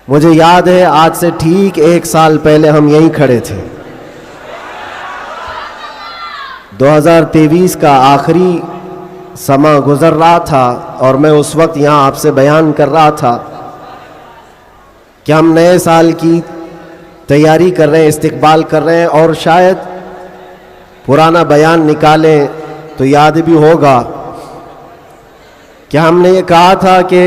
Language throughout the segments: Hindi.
मुझे याद है आज से ठीक 1 साल पहले हम यहीं खड़े थे। 2023 का आखिरी समा गुजर रहा था और मैं उस वक्त यहाँ आपसे बयान कर रहा था कि हम नए साल की तैयारी कर रहे हैं, इस्तकबाल कर रहे हैं, और शायद पुराना बयान निकालें तो याद भी होगा कि हमने ये कहा था कि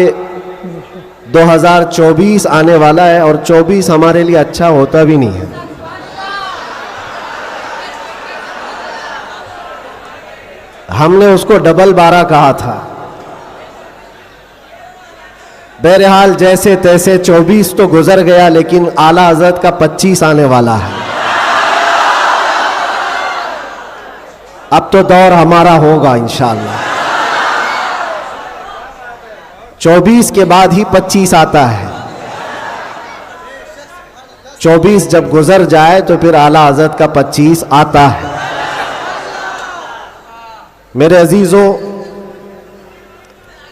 2024 आने वाला है और 24 हमारे लिए अच्छा होता भी नहीं है। हमने उसको डबल 12 कहा था। बहरहाल जैसे तैसे 24 तो गुजर गया, लेकिन आला हज़रत का 25 आने वाला है। अब तो दौर हमारा होगा इंशाअल्लाह। 24 के बाद ही 25 आता है। 24 जब गुजर जाए तो फिर आला हज़रत का 25 आता है। मेरे अजीज़ों,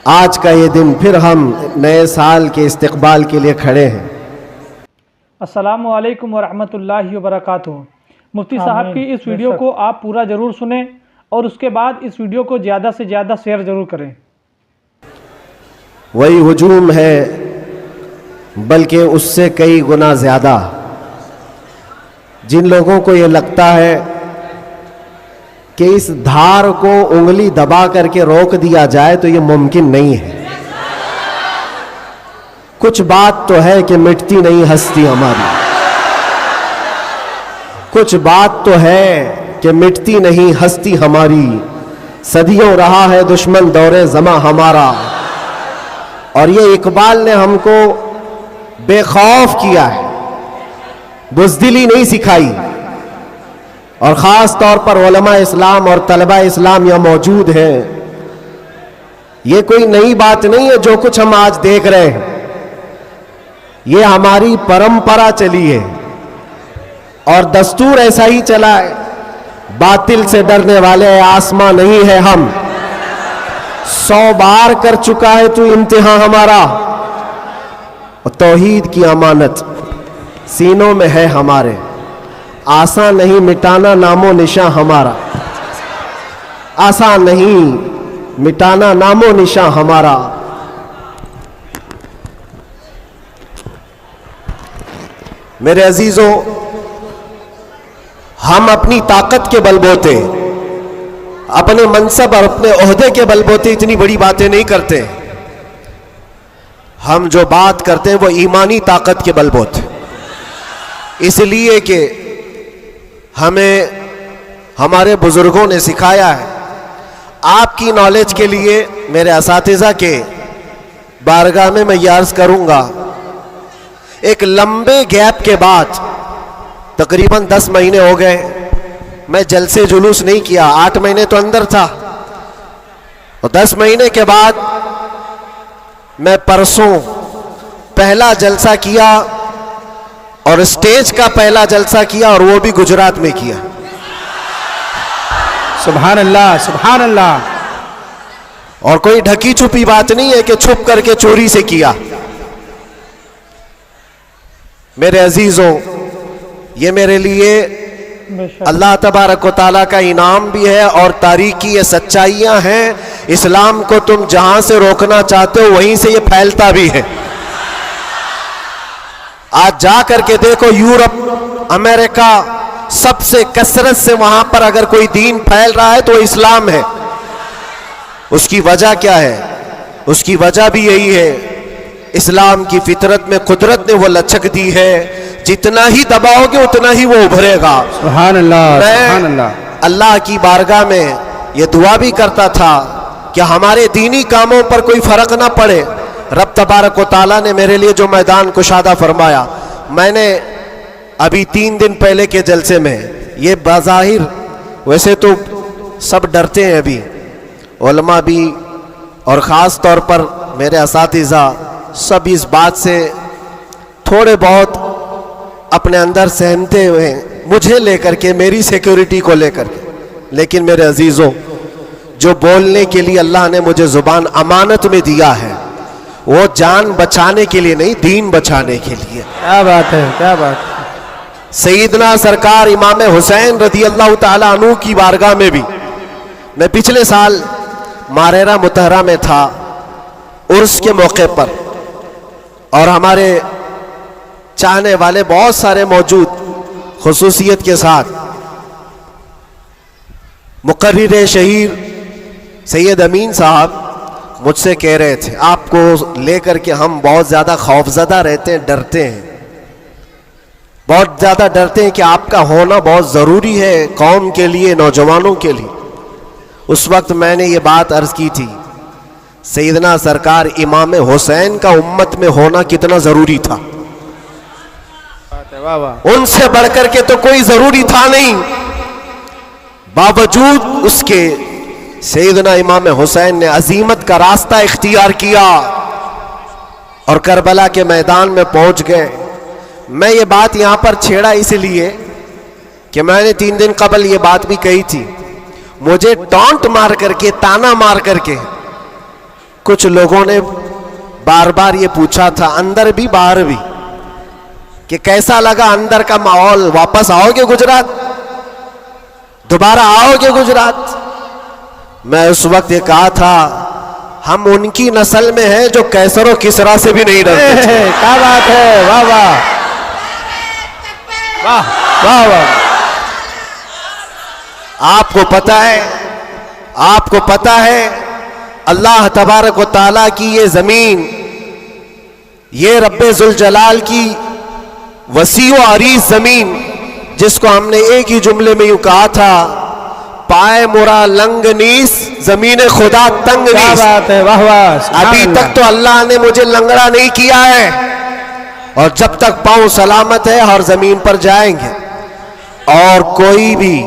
आज का ये दिन फिर हम नए साल के इस्तकबाल के लिए खड़े हैं। अस्सलामु अलैकुम वरहमतुल्लाहि वबरकातुहू। मुफ्ती साहब की इस वीडियो को आप पूरा ज़रूर सुनें और उसके बाद इस वीडियो को ज़्यादा से ज़्यादा शेयर ज़रूर करें। वही हुजूम है, बल्कि उससे कई गुना ज़्यादा। जिन लोगों को ये लगता है कि इस धार को उंगली दबा करके रोक दिया जाए तो ये मुमकिन नहीं है। कुछ बात तो है कि मिटती नहीं हस्ती हमारी, कुछ बात तो है कि मिटती नहीं हस्ती हमारी। सदियों रहा है दुश्मन दौरे जमा हमारा, और ये इकबाल ने हमको बेखौफ किया है, बुज़दिली नहीं सिखाई। और ख़ास तौर पर उलमा इस्लाम और तलबा इस्लाम यहाँ मौजूद हैं। ये कोई नई बात नहीं है जो कुछ हम आज देख रहे हैं, ये हमारी परंपरा चली है और दस्तूर ऐसा ही चला है। बातिल से डरने वाले आसमां नहीं है हम, 100 बार कर चुका है तू इम्तिहान हमारा, और तौहीद की अमानत सीनों में है हमारे। आसान नहीं मिटाना नामो निशां हमारा, आसान नहीं मिटाना नामो निशां हमारा। मेरे अजीजों, हम अपनी ताकत के बलबूते, अपने मनसब और अपने ओहदे के बलबूते इतनी बड़ी बातें नहीं करते। हम जो बात करते हैं वो ईमानी ताकत के बलबूते, इसलिए कि हमें हमारे बुजुर्गों ने सिखाया है। आपकी नॉलेज के लिए मेरे असातिज़ा के बारगाह में मैं अर्ज़ करूंगा, एक लंबे गैप के बाद, तकरीबन 10 महीने हो गए, मैं जलसे जुलूस नहीं किया। 8 महीने तो अंदर था, और 10 महीने के बाद मैं परसों पहला जलसा किया, और स्टेज का पहला जलसा किया, और वो भी गुजरात में किया। सुभान अल्लाह, सुभान अल्लाह। और कोई ढकी छुपी बात नहीं है कि छुप करके चोरी से किया। मेरे अजीजों, ये मेरे लिए अल्लाह तबारक व तआला का इनाम भी है, और तारीख की ये सच्चाइयां हैं। इस्लाम को तुम जहां से रोकना चाहते हो वहीं से ये फैलता भी है। आज जा करके देखो, यूरोप, अमेरिका, सबसे कसरत से वहां पर अगर कोई दीन फैल रहा है तो इस्लाम है। उसकी वजह क्या है? उसकी वजह भी यही है, इस्लाम की फितरत में कुदरत ने वो लचक दी है, जितना ही दबाओगे उतना ही वो उभरेगा। सुभान अल्लाह, सुभान अल्लाह। अल्लाह की बारगाह में ये दुआ भी करता था कि हमारे दीनी कामों पर कोई फर्क ना पड़े। रब तबारक व तआला ने मेरे लिए जो मैदान कुशादा फरमाया, मैंने अभी 3 दिन पहले के जलसे में, ये बाज़ाहिर वैसे तो सब डरते हैं अभी, उलमा भी और ख़ास तौर पर मेरे असातिज़ा सब इस बात से थोड़े बहुत अपने अंदर सहमते हुए, मुझे लेकर के, मेरी सिक्योरिटी को लेकर के। लेकिन मेरे अजीज़ों, जो बोलने के लिए अल्लाह ने मुझे ज़ुबान अमानत में दिया है, वो जान बचाने के लिए नहीं, दीन बचाने के लिए। क्या बात है, क्या बात है। सईदना सरकार इमाम हुसैन रदी अल्लाह ताला अन्हु की बारगाह में भी मैं पिछले साल मारेरा मुतहरा में था उर्स के मौके पर, और हमारे चाहने वाले बहुत सारे मौजूद खुसूसियत के साथ मुकर्रिर शहीर सैयद अमीन साहब मुझसे कह रहे थे, आपको लेकर के हम बहुत ज़्यादा खौफजदा रहते हैं, डरते हैं, बहुत ज़्यादा डरते हैं कि आपका होना बहुत ज़रूरी है कौम के लिए, नौजवानों के लिए। उस वक्त मैंने ये बात अर्ज़ की थी, सैयदना सरकार इमाम हुसैन का उम्मत में होना कितना ज़रूरी था। वाह वाह। उनसे बढ़कर के तो कोई ज़रूरी था नहीं, बावजूद उसके सैयदना इमाम हुसैन ने अजीमत का रास्ता इख्तियार किया और करबला के मैदान में पहुंच गए। मैं ये बात यहां पर छेड़ा इसलिए कि मैंने 3 दिन कबल ये बात भी कही थी, मुझे टॉन्ट मार करके, ताना मार करके कुछ लोगों ने बार बार ये पूछा था, अंदर भी बाहर भी, कि कैसा लगा अंदर का माहौल, वापस आओगे गुजरात, दोबारा आओगे गुजरात। मैं उस वक्त ये कहा था, हम उनकी नस्ल में हैं जो कैसर और किसरा से भी नहीं डरते। क्या बात है, वाह वाह वाह वाह वाह। आपको पता है अल्लाह तबारक व तआला की ये जमीन, ये रब्बे जुल जलाल की वसी व अरीज जमीन, जिसको हमने एक ही जुमले में यूं कहा था, पाए मुरा लंग नीस जमीन खुदा तंग नीस। क्या बात है, वाह वाह। अभी तक तो अल्लाह ने मुझे लंगड़ा नहीं किया है, और जब तक पांव सलामत है हर जमीन पर जाएंगे। और कोई भी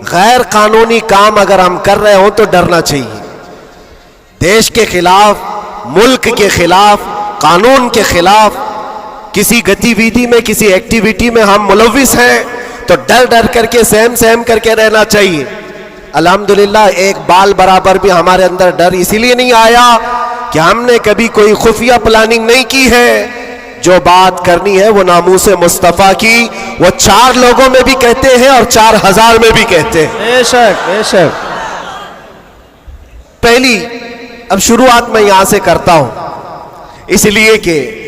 गैर कानूनी काम अगर हम कर रहे हो तो डरना चाहिए। देश के खिलाफ, मुल्क के खिलाफ, कानून के खिलाफ किसी गतिविधि में, किसी एक्टिविटी में हम मुलविस हैं तो डर डर करके, सहम सहम करके रहना चाहिए। अल्हम्दुलिल्लाह एक बाल बराबर भी हमारे अंदर डर इसीलिए नहीं आया कि हमने कभी कोई खुफिया प्लानिंग नहीं की है। जो बात करनी है वो नामूसे मुस्तफ़ा की, वो 4 लोगों में भी कहते हैं और 4000 में भी कहते हैं। बेशक बेशक। पहली अब शुरुआत मैं यहां से करता हूं, इसलिए कि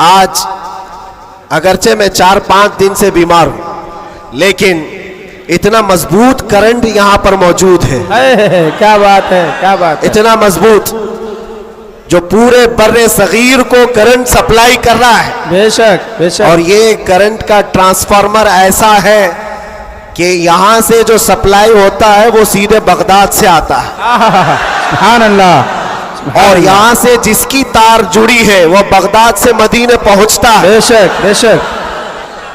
आज अगरचे मैं 4-5 दिन से बीमार हूं, लेकिन इतना मजबूत करंट यहां पर मौजूद है। क्या बात है, क्या बात है। इतना मजबूत जो पूरे बर्रे सगीर को करंट सप्लाई कर रहा है। बेशक बेशक। और ये करंट का ट्रांसफार्मर ऐसा है कि यहां से जो सप्लाई होता है वो सीधे बगदाद से आता है। सुभान अल्लाह। और यहां से जिसकी तार जुड़ी है वो बगदाद से मदीने पहुंचता है। बेशक बेशक।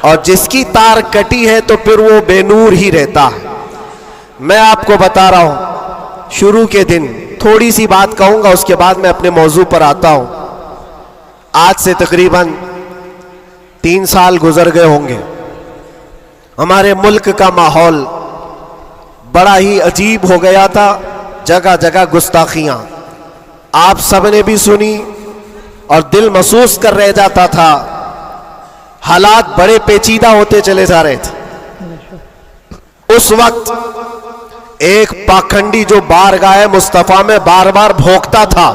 और जिसकी तार कटी है तो फिर वो बेनूर ही रहता है। मैं आपको बता रहा हूं, शुरू के दिन थोड़ी सी बात कहूंगा, उसके बाद मैं अपने मौजू पर आता हूं। आज से तकरीबन 3 साल गुजर गए होंगे। हमारे मुल्क का माहौल बड़ा ही अजीब हो गया था, जगह जगह गुस्ताखियां आप सबने भी सुनी और दिल महसूस कर रह जाता था। हालात बड़े पेचीदा होते चले जा रहे थे। उस वक्त एक पाखंडी जो बारगाह मुस्तफा में बार बार भौंकता था,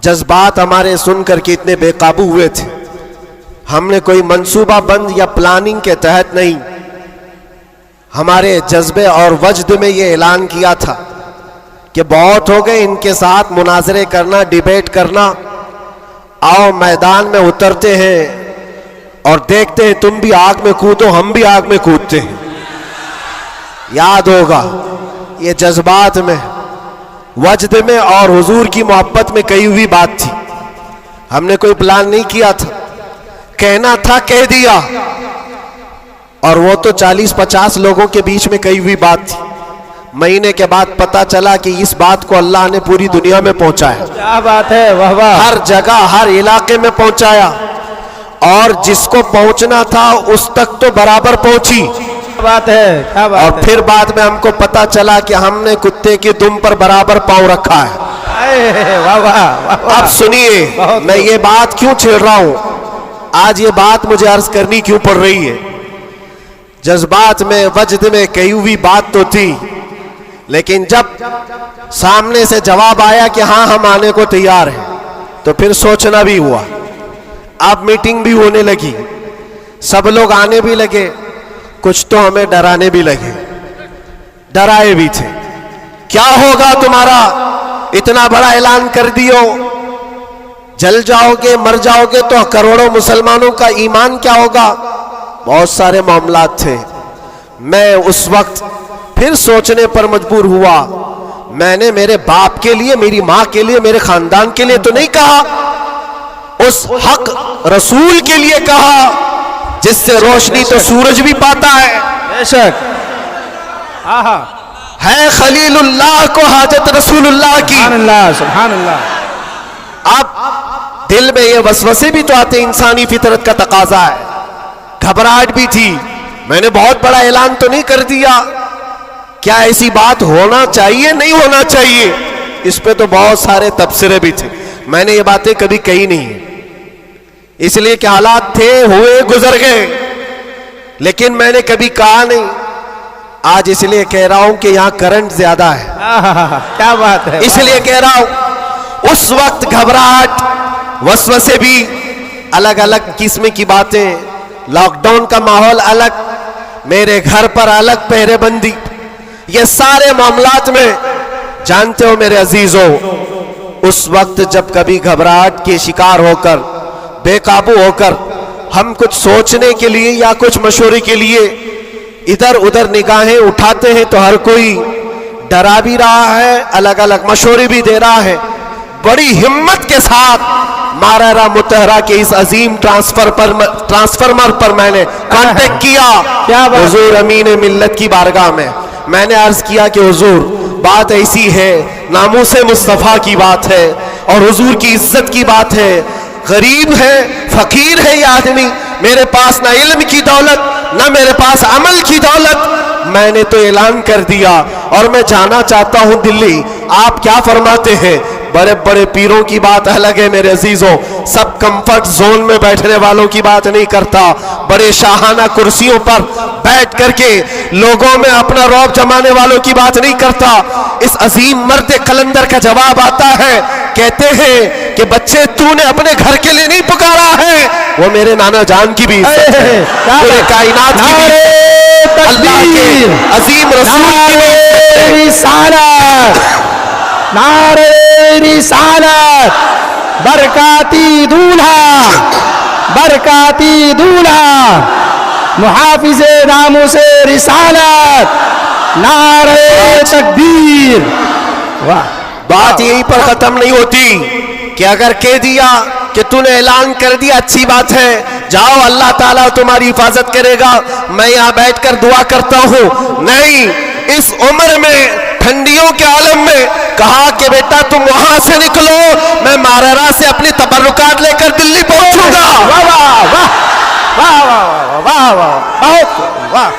जज्बात हमारे सुनकर के इतने बेकाबू हुए थे। हमने कोई मंसूबा बंद या प्लानिंग के तहत नहीं, हमारे जज्बे और वजद में ये ऐलान किया था कि बहुत हो गए इनके साथ मुनाजरे करना, डिबेट करना, आओ मैदान में उतरते हैं और देखते हैं, तुम भी आग में कूदो हम भी आग में कूदते हैं। याद होगा ये जज्बात में, वजद में और हुजूर की मोहब्बत में कही हुई बात थी। हमने कोई प्लान नहीं किया था, कहना था कह दिया। और वो तो 40-50 लोगों के बीच में कही हुई बात थी। महीने के बाद पता चला कि इस बात को अल्लाह ने पूरी दुनिया में पहुंचाया। क्या बात है, वाह वाह। हर जगह, हर इलाके में पहुंचाया, और जिसको पहुंचना था उस तक तो बराबर पहुंची। क्या बात है, क्या बात और है। फिर बाद में हमको पता चला कि हमने कुत्ते की दुम पर बराबर पांव रखा है। वाह वाह वाह। अब सुनिए, मैं ये बात क्यों छेड़ रहा हूं, आज ये बात मुझे अर्ज करनी क्यों पड़ रही है। जज्बात में, वजद में कही हुई बात तो थी, लेकिन जब सामने से जवाब आया कि हाँ हम आने को तैयार हैं, तो फिर सोचना भी हुआ। अब मीटिंग भी होने लगी, सब लोग आने भी लगे, कुछ तो हमें डराने भी लगे, डराए भी थे। क्या होगा तुम्हारा, इतना बड़ा ऐलान कर दियो, जल जाओगे, मर जाओगे, तो करोड़ों मुसलमानों का ईमान क्या होगा। बहुत सारे मामलात थे। मैं उस वक्त फिर सोचने पर मजबूर हुआ। मैंने मेरे बाप के लिए, मेरी मां के लिए, मेरे खानदान के लिए तो नहीं कहा, उस हक रसूल के लिए कहा जिससे रोशनी तो सूरज भी पाता है। बेशक। आहा। है खलीलुल्लाह को हाजत रसूलुल्लाह की। सुभान अल्लाह, सुभान अल्लाह। अब दिल में ये वसवसे भी तो आते, इंसानी फितरत का तकाजा है। घबराहट भी थी। मैंने बहुत बड़ा ऐलान तो नहीं कर दिया, क्या ऐसी बात होना चाहिए, नहीं होना चाहिए, इस पे तो बहुत सारे तबसरे भी थे। मैंने ये बातें कभी कही नहीं है, इसलिए कि हालात थे, हुए, गुजर गए, लेकिन मैंने कभी कहा नहीं। आज इसलिए कह रहा हूं कि यहां करंट ज्यादा है, क्या बात है, इसलिए कह रहा हूं। उस वक्त घबराहट, वसवसे भी, अलग अलग किस्म की बातें, लॉकडाउन का माहौल अलग, मेरे घर पर अलग पहरेबंदी, ये सारे मामलात में जानते हो मेरे अजीजों, उस वक्त जब कभी घबराहट के शिकार होकर, बेकाबू होकर हम कुछ सोचने के लिए या कुछ मशवरे के लिए इधर उधर निगाहें उठाते हैं, तो हर कोई डरा भी रहा है, अलग अलग मशवरे भी दे रहा है। बड़ी हिम्मत के साथ मारारा मुतहरा के इस अजीम ट्रांसफार्मर पर मैंने कांटेक्ट किया। क्या बात? हुजूर अमीन मिल्लत की बारगाह में मैंने अर्ज किया कि हुजूर बात ऐसी है, नामूसे मुस्तफ़ा की बात है और हुजूर की इज्जत की बात है। गरीब है, फकीर है ये आदमी, मेरे पास ना इल्म की दौलत, ना मेरे पास अमल की दौलत। मैंने तो ऐलान कर दिया और मैं जाना चाहता हूं दिल्ली। आप क्या फरमाते हैं? बड़े बड़े पीरों की बात अलग है मेरे अजीजों, सब कंफर्ट जोन में बैठने वालों की बात नहीं करता, बड़े शाहाना कुर्सियों पर बैठ करके लोगों में अपना रौब जमाने वालों की बात नहीं करता। इस अजीम मर्द कलंदर का जवाब आता है, कहते हैं कि बच्चे तूने अपने घर के लिए नहीं पुकारा है, वो मेरे नाना जान की भी इज्जत है, पूरे कायनात की भी, अल्लाह के अजीम रसूल की रिसालत, नारे रिसालत, बरकाती दूल्हा, बरकाती दूल्हा, मुहाफिज़े नामूसे रिसालत, नारे तकबीर। वाह। बात यहीं पर खत्म नहीं होती कि अगर कह दिया कि तूने ऐलान कर दिया, अच्छी बात है, जाओ अल्लाह ताला तुम्हारी हिफाजत करेगा, मैं यहाँ बैठकर दुआ करता हूँ। नहीं, इस उम्र में, ठंडियों के आलम में कहा कि बेटा तुम वहां से निकलो, मैं मारारा से अपनी तबर्रुकात लेकर दिल्ली पहुंचूंगा। वाह वाह वाह वाह वाह वाह वाह, बहुत वाह।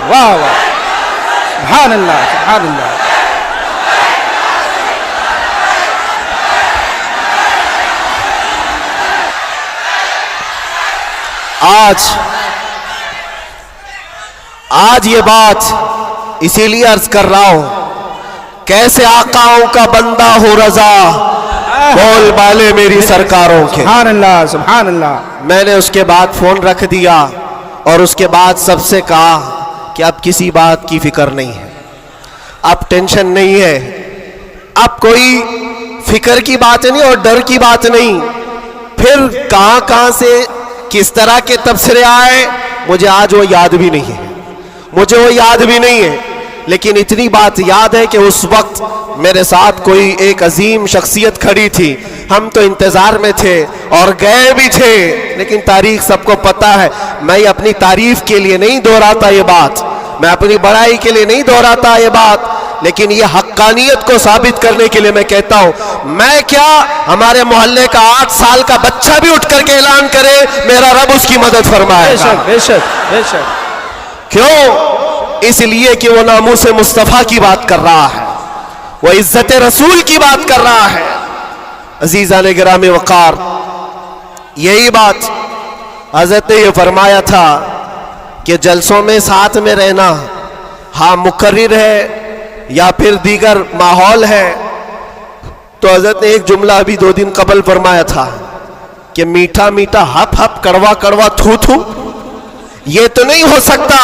वाह वाह, सुभान अल्लाह, सुभान अल्लाह। आज ये बात इसीलिए अर्ज कर रहा हूं, कैसे आकाओं का बंदा हो रजा, बोल बाले मेरी सरकारों के। सुभान अल्लाह, सुभान अल्लाह। मैंने उसके बाद फोन रख दिया और उसके बाद सबसे कहा कि अब किसी बात की फिक्र नहीं है, अब टेंशन नहीं है, अब कोई फिक्र की बात नहीं और डर की बात नहीं। फिर कहां से किस तरह के तबसरे आए मुझे आज वो याद भी नहीं है, मुझे वो याद भी नहीं है, लेकिन इतनी बात याद है कि उस वक्त मेरे साथ कोई एक अजीम शख्सियत खड़ी थी, हम तो इंतजार में थे और गए भी थे, लेकिन तारीख सबको पता है। मैं अपनी तारीफ के लिए नहीं दोहराता ये बात, मैं अपनी बड़ाई के लिए नहीं दोहराता ये बात, लेकिन ये हक्कानियत को साबित करने के लिए मैं कहता हूं, मैं क्या, हमारे मोहल्ले का 8 साल का बच्चा भी उठ करके ऐलान करे, मेरा रब उसकी मदद फरमाएगा। बेशक बेशक बेशक। क्यों? इसलिए कि वो नामूस मुस्तफ़ा की बात कर रहा है, वो इज्जत रसूल की बात कर रहा है। अजीज़ान गिरामी वक़ार, यही बात हज़रत ने ये फरमाया था कि जलसों में साथ में रहना, हाँ मुकर्रिर है या फिर दीगर माहौल है, तो हज़रत ने एक जुमला अभी 2 दिन कबल फरमाया था कि मीठा मीठा हप हप, कड़वा कड़वा थू थू, ये तो नहीं हो सकता।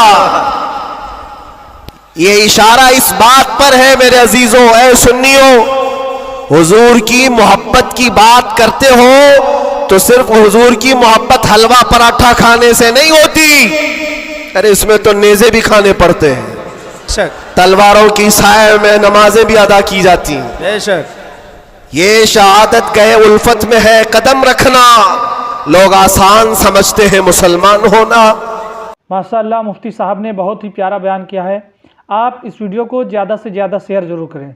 ये इशारा इस बात पर है मेरे अजीजों, ऐ सुन्नियों, हुजूर की मोहब्बत की बात करते हो तो सिर्फ हुजूर की मोहब्बत हलवा पराठा खाने से नहीं होती, अरे इसमें तो नेज़े भी खाने पड़ते हैं, बेशक तलवारों की साए में नमाजें भी अदा की जाती हैं। बेशक। ये शहादत गए उल्फत में है कदम रखना, लोग आसान समझते हैं मुसलमान होना। माशाअल्लाह, मुफ्ती साहब ने बहुत ही प्यारा बयान किया है। आप इस वीडियो को ज़्यादा से ज़्यादा शेयर ज़रूर करें।